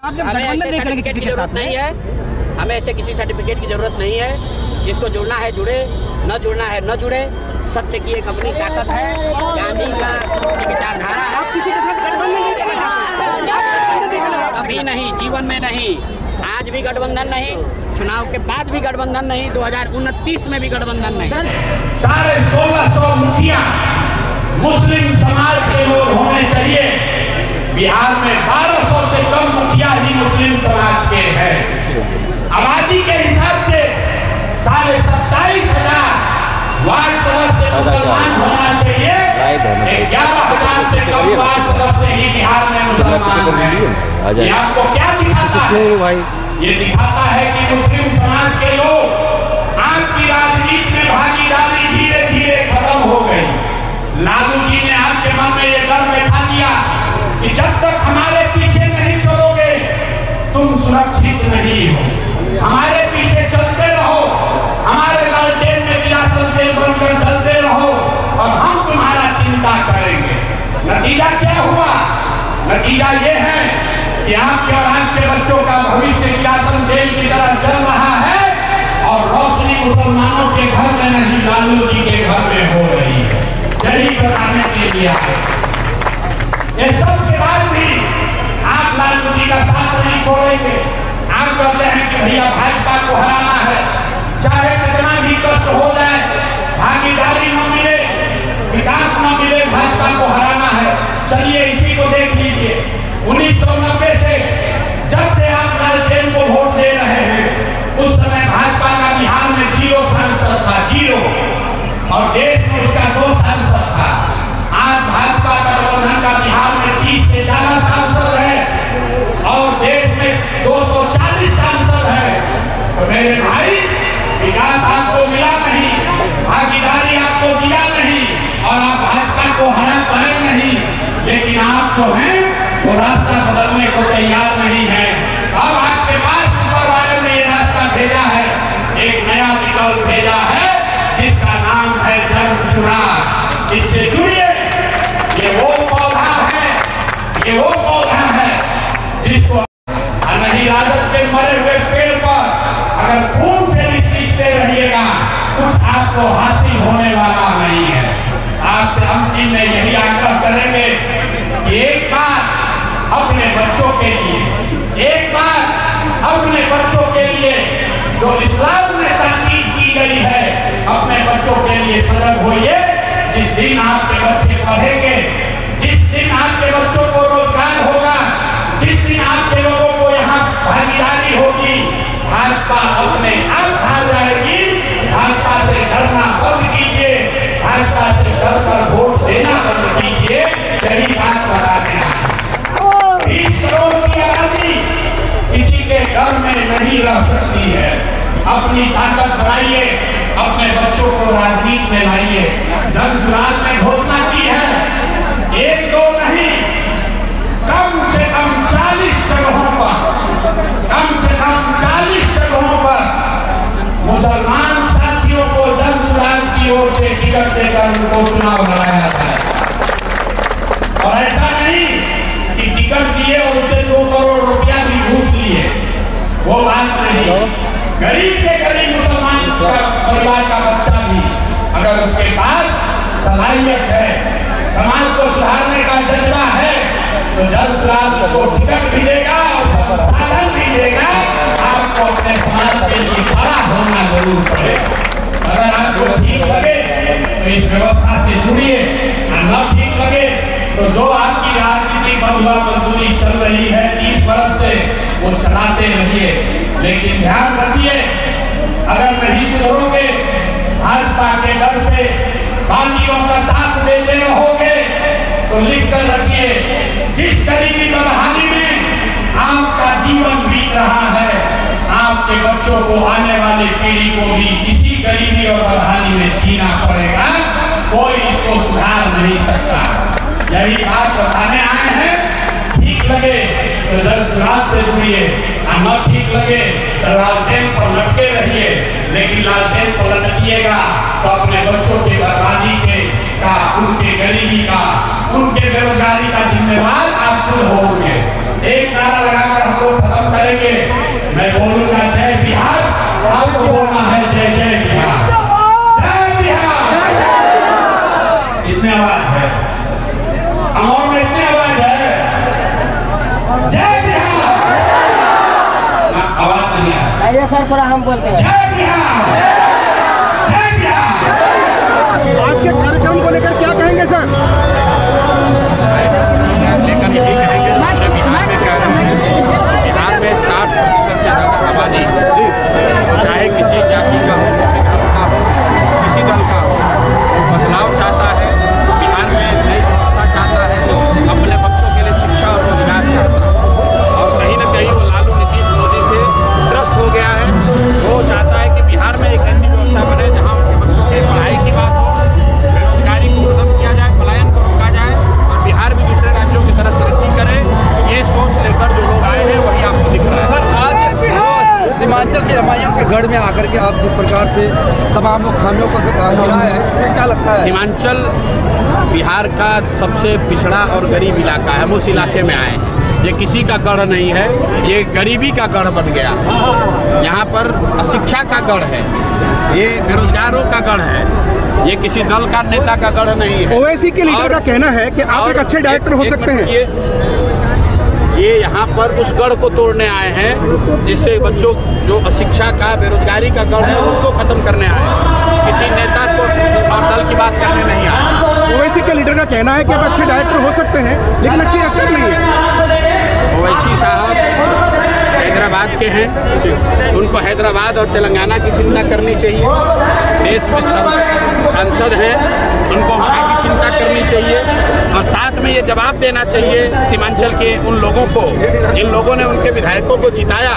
हमें ऐसे सर्टिफिकेट की जरूरत नहीं है, हमें ऐसे किसी सर्टिफिकेट की जरूरत नहीं है। जिसको जुड़ना है जुड़े, न जुड़ना है न जुड़े। सत्य की एक अपनी ताकत है, गांधी का विचारधारा है। किसी के साथ गठबंधन नहीं करना, अभी नहीं, जीवन में नहीं, आज भी गठबंधन नहीं, चुनाव के बाद भी गठबंधन नहीं, 2029 में भी गठबंधन नहीं। 1650 मुखिया मुस्लिम समाज के लोग होने चाहिए। बिहार में 1200 से कम मुखिया ही मुस्लिम समाज के हैं। आबादी के हिसाब से 27,500 वार्ड सदस्य मुसलमान होना चाहिए। 11,000 से कम वार्ड सदस्य ही बिहार में मुसलमान हैं। ये आपको क्या दिखाता है? ये दिखाता है कि मुस्लिम समाज के लोग आपकी राजनीति में भागीदारी धीरे धीरे खत्म हो गई। लालू जी ने आपके मन में ये डर बैठा दिया कि जब तक हमारे पीछे नहीं चलोगे तुम सुरक्षित नहीं हो, हमारे पीछे चलते रहो, हमारे लालटेन में विरासत तेल बनकर चलते रहो और हम तुम्हारा चिंता करेंगे। नतीजा क्या हुआ? नतीजा ये है कि आपके और आपके बच्चों का भविष्य विरासत तेल की तरह चल रहा है और रोशनी मुसलमानों के घर में नहीं, लालू जी के घर में हो रही है। यही बताने के लिए आए। ये सब के बाद भी आप लालू जी का साथ नहीं छोड़ेंगे। आप कहते हैं कि भैया भाजपा को हराना है, चाहे कितना भी कष्ट हो जाए, भागीदारी न मिले, विकास न मिले, भाजपा को हराना है। चलिए इसी को देख लीजिए। 1990 से जब से आप लालटेन को वोट दे रहे हैं, उस समय भाजपा का बिहार में 0 सांसद था, 0, और देश में उसका 2 सांसद था। आज भाजपा गठबंधन का बिहार में 30 से ज्यादा सांसद है और देश में 240 सांसद है। तो मेरे भाई, विकास आपको मिला नहीं, भागीदारी आपको दिया नहीं और आप भाजपा को हरा पाए नहीं, लेकिन आप जो हैं वो रास्ता बदलने को तैयार नहीं है। अब आपके पास ऊपर वाले ने ये रास्ता भेजा है, एक नया विकल्प भेजा है जिसका नाम है जन चुनाव। इससे जुड़िए। ये वो पौधा है, ये वो पौधा है जिसको नहीं राजद के मरे हुए पेड़ पर अगर खून से भी सींचते रहिएगा, कुछ आपको हासिल होने वाला नहीं है। आपसे अंतिम में यही आग्रह करेंगे कि एक बार अपने बच्चों के लिए, एक बार अपने बच्चों के लिए जो इस्लाम में ताकीद की गई है, अपने बच्चों के लिए सजग होइए। जिस दिन आपके बच्चे पढ़ेंगे, जिस दिन आपके बच्चों को रोजगार होगा, जिस दिन आपके लोगों को यहाँ भागीदारी होगी, भाजपा अपने आप हार जाएगी। भाजपा से डरना बंद कीजिए, भाजपा से डर कर वोट देना बंद कीजिए। यही बात बताते हैं। 20 करोड़ की आबादी किसी के घर में नहीं रह सकती है। अपनी ताकत बढ़ाइए, अपने बच्चों को राजनीति में लाइए। जन स्वराज ने घोषणा की है, 1-2 नहीं, कम से कम 40 जगहों पर, कम से कम 40 जगहों पर मुसलमान साथियों को जन स्वराज की ओर से टिकट देकर उनको चुनाव लड़ाया जाए। और ऐसा नहीं कि टिकट दिए और उसे 2 करोड़ रुपया भी घूस लिए, वो बात नहीं। गरीब से गरीब मुसलमान परिवार का बच्चा भी अगर उसके पास सलाहियत है, समाज को सुधारने का जज्बा है, तो जन स्वराज उसको टिकट भी देगा और साधन भी देगा। आपको अपने समाज के लिए खड़ा होना जरूर पड़ेगा। अगर आपको ठीक लगे तो इस व्यवस्था से जुड़िए, न ठीक लगे तो जो आपकी राजनीतिक बंधुआ मजदूरी चल रही है 30 वर्ष से, वो चलाते रहिए। लेकिन ध्यान रखिए, अगर नहीं सुधरोगे, भाजपा के डर से बागियों का साथ देते रहोगे, तो लिख कर रखिए, जिस गरीबी बदहाली में आपका जीवन बीत रहा है, आपके बच्चों को, आने वाली पीढ़ी को भी इसी गरीबी और बदहाली में जीना पड़ेगा। कोई इसको सुधार नहीं सकता। यही बात बताने आए हैं। ठीक लगे तो जन स्वराज से जुड़िए, न ठीक लगे तो लालटेन पर लटके रहिए। लेकिन लालटेन पर लटकिएगा तो अपने बच्चों के बर्बादी का, उनके गरीबी का, उनके बेरोजगारी का जिम्मेवार आप खुद होंगे। एक नारा लगाकर हम लोग सबको बोलना है जय जय बिहार, जय बिहार। इतने आवाज है, अमौर में इतनी आवाज है, जय बिहार। आवाज नहीं है, आइए सर थोड़ा हम बोलते हैं। जय बिहार, जय बिहार। आज के कार्यक्रम को लेकर क्या कहेंगे सर? बिहार में 60% से ज़्यादा आबादी, चाहे किसी जाति का हो, किसी धर्म का हो, किसी दल का हो, बदलाव चाहता है। बिहार में नई व्यवस्था चाहता है, अपने बच्चों के लिए शिक्षा और रोजगार चाहता है। और कहीं न कहीं वो लालू नीतीश मोदी से त्रस्त हो गया है। वो चाहता है कि बिहार में एक ऐसी व्यवस्था बने जहाँ उनके बच्चों की पढ़ाई की बात हो, बेरोजगारी को खत्म किया जाए, पलायन को रोका जाए और बिहार भी दूसरे राज्यों की तरह तरक्की करे। ये सोच लेकर जो लोग आए हैं वही आपको दिख रहा है। सर आज सीमांचल के रामायण के गढ़ में आकर के आप जिस प्रकार से तमाम लोग खामियों को गिराए हैं, इसमें क्या लगता है? सीमांचल बिहार का सबसे पिछड़ा और गरीब इलाका है। हम उस इलाके में आए हैं। ये किसी का गढ़ नहीं है, ये गरीबी का गढ़ बन गया। यहाँ पर अशिक्षा का गढ़ है, ये बेरोजगारों का गढ़ है, ये किसी दल का नेता का गढ़ नहीं है। ओवैसी के लीडर का कहना है कि आप एक अच्छे डायरेक्टर हो सकते हैं। ये यहाँ पर उस गढ़ को तोड़ने आए हैं, जिससे बच्चों जो अशिक्षा का, बेरोजगारी का गढ़ है उसको खत्म करने आए हैं। किसी नेता को और दल की बात करने नहीं आए। ओवैसी के लीडर का कहना है कि आप अच्छे डायरेक्टर हो सकते हैं लेकिन अच्छे एक्टर नहीं है। ओवैसी साहब हैदराबाद के हैं, उनको हैदराबाद और तेलंगाना की चिंता करनी चाहिए। देश में सांसद हैं, उनको वहाँ की चिंता करनी चाहिए। और साथ में ये जवाब देना चाहिए सीमांचल के उन लोगों को जिन लोगों ने उनके विधायकों को जिताया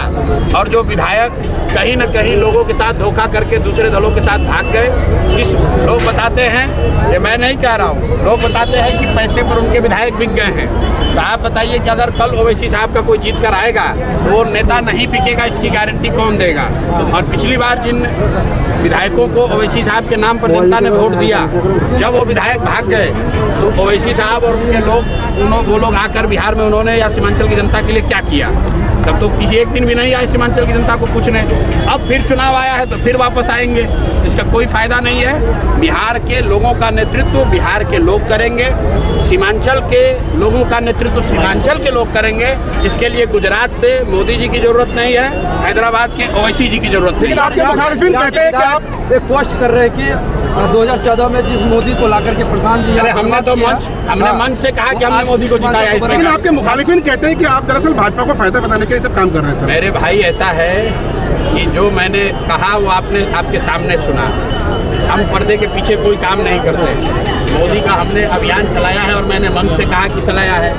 और जो विधायक कहीं न कहीं लोगों के साथ धोखा करके दूसरे दलों के साथ भाग गए। इस लोग बताते हैं, ये मैं नहीं कह रहा हूँ, लोग बताते हैं कि पैसे पर उनके विधायक बिक गए हैं। तो आप बताइए कि अगर कल ओवैसी साहब का कोई जीत कर आएगा तो वो नेता नहीं बिकेगा, इसकी गारंटी कौन देगा? और पिछली बार जिन विधायकों को ओवैसी साहब के नाम पर जनता ने वोट दिया, जब वो विधायक भाग गए तो ओवैसी साहब और उनके लोग वो लोग आकर बिहार में उन्होंने या सीमांचल की जनता के लिए क्या किया? तब तो किसी एक दिन भी नहीं आए सीमांचल की जनता को पूछने। अब फिर चुनाव आया है तो फिर वापस आएंगे, इसका कोई फायदा नहीं है। बिहार के लोगों का नेतृत्व बिहार के लोग करेंगे, सीमांचल के लोगों का नेतृत्व सीमांचल के लोग करेंगे। इसके लिए गुजरात से मोदी जी की जरूरत नहीं है, हैदराबाद के ओवैसी जी की जरूरत नहीं है। आपके मुखालिफिन कहते हैं कि आप एक पोस्ट कर रहे हैं कि 2014 में जिस मोदी को लाकर के प्रधान जी, अरे हमने मंच से कहा कि हमने मोदी को जिताया। लेकिन आपके मुखालिफिन कहते हैं कि आप दरअसल भाजपा को फायदा बताने के लिए सब काम कर रहे हैं सर। मेरे भाई ऐसा है कि जो मैंने कहा वो आपने आपके सामने सुना। हम पर्दे के पीछे कोई काम नहीं करते। मोदी का हमने अभियान चलाया है और मैंने मंच से कहा कि चलाया है,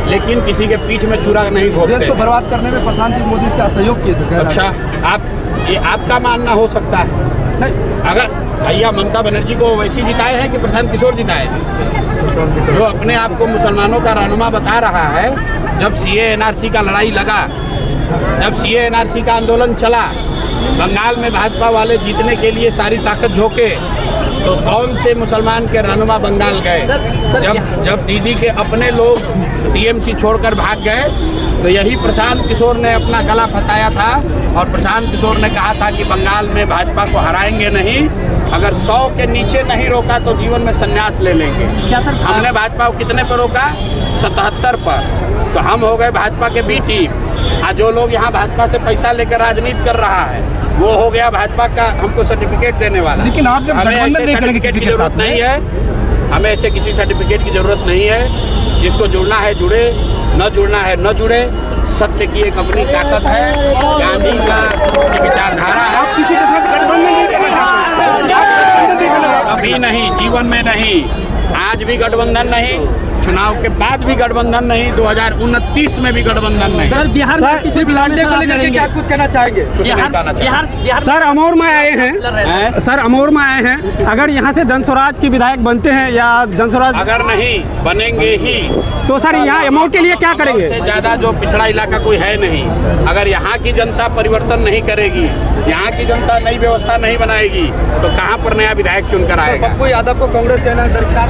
लेकिन किसी के पीठ में छुरा नहीं घोंपते। देश को बर्बाद करने में प्रधान जी मोदी का सहयोग किए थे। अच्छा, ये आपका मानना हो सकता है। नहीं, अगर भैया ममता बनर्जी को वैसी जिताए हैं कि प्रशांत किशोर जिताए, जो अपने आप को मुसलमानों का रहनुमा बता रहा है। जब CA NRC का लड़ाई लगा, जब CA NRC का आंदोलन चला, बंगाल में भाजपा वाले जीतने के लिए सारी ताकत झोंके, तो कौन से मुसलमान के रहनुमा बंगाल गए? जब दीदी के अपने लोग TMC छोड़कर भाग गए तो यही प्रशांत किशोर ने अपना गला फंसाया था और प्रशांत किशोर ने कहा था कि बंगाल में भाजपा को हराएंगे नहीं, अगर 100 के नीचे नहीं रोका तो जीवन में संन्यास ले लेंगे। हमने भाजपा को कितने पर रोका? 77 पर। तो हम हो गए भाजपा के B टीम। आज जो लोग यहाँ भाजपा से पैसा लेकर राजनीति कर रहा है वो हो गया भाजपा का हमको सर्टिफिकेट देने वाला। लेकिन आप जब हमें ऐसे सर्टिफिकेट की जरूरत नहीं है, हमें ऐसे किसी सर्टिफिकेट की जरूरत नहीं है। जिसको जुड़ना है जुड़े, न जुड़ना है न जुड़े। सत्य की एक अपनी ताकत है, गांधी का विचारधारा है। आप किसी के साथ गठबंधन नहीं करना चाहते? कभी नहीं, जीवन में नहीं, आज भी गठबंधन नहीं, चुनाव के बाद भी गठबंधन नहीं, 2029 में भी गठबंधन नहीं। सर बिहार में किसी लड़ने को लेकर क्या कुछ कहना चाहेंगे? बिहार सर अमौर में आए हैं, सर अमौर में आए हैं, अगर यहाँ से जनस्वराज के विधायक बनते हैं या जनस्वराज अगर नहीं बनेंगे ही तो सर यहाँ अमौर के लिए क्या करेंगे? से ज्यादा जो पिछड़ा इलाका कोई है नहीं। अगर यहाँ की जनता परिवर्तन नहीं करेगी, यहाँ की जनता नई व्यवस्था नहीं बनाएगी तो कहाँ पर नया विधायक चुनकर आएगा? पप्पू यादव को कांग्रेस कहना दरकिनार।